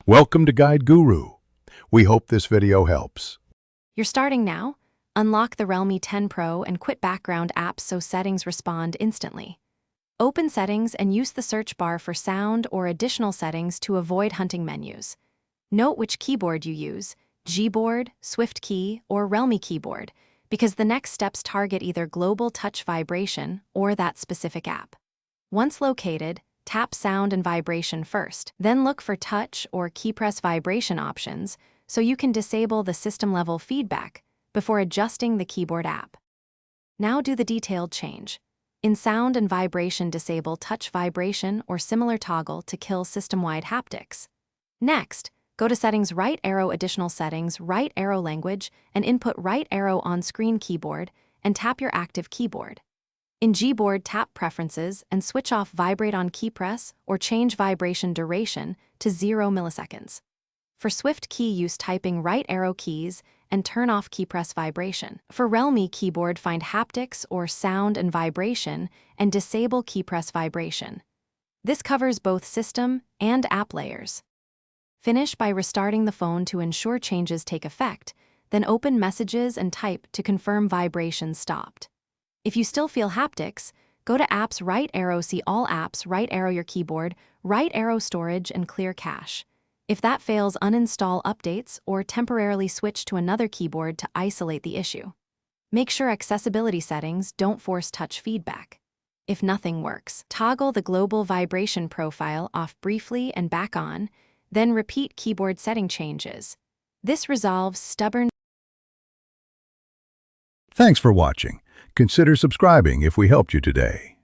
Welcome to Guide Guru. We hope this video helps. You're starting now? Unlock the Realme 10 Pro and quit background apps so settings respond instantly. Open Settings and use the search bar for sound or additional settings to avoid hunting menus. Note which keyboard you use, Gboard, SwiftKey, or Realme keyboard, because the next steps target either global touch vibration or that specific app. Once located, tap sound and vibration first, then look for touch or key press vibration options so you can disable the system-level feedback before adjusting the keyboard app. Now do the detailed change. In sound and vibration, disable touch vibration or similar toggle to kill system-wide haptics. Next, go to Settings, right arrow Additional Settings, right arrow Language, and input right arrow on-screen keyboard and tap your active keyboard. In Gboard, tap Preferences and switch off Vibrate on key press or change vibration duration to 0 milliseconds. For SwiftKey, use typing right arrow keys and turn off key press vibration. For Realme keyboard, find haptics or sound and vibration and disable key press vibration. This covers both system and app layers. Finish by restarting the phone to ensure changes take effect, then open Messages and type to confirm vibration stopped. If you still feel haptics, go to Apps, right arrow, see All Apps, right arrow your keyboard, right arrow Storage, and clear cache. If that fails, uninstall updates or temporarily switch to another keyboard to isolate the issue. Make sure accessibility settings don't force touch feedback. If nothing works, toggle the global vibration profile off briefly and back on, then repeat keyboard setting changes. This resolves stubborn. Thanks for watching. Consider subscribing if we helped you today.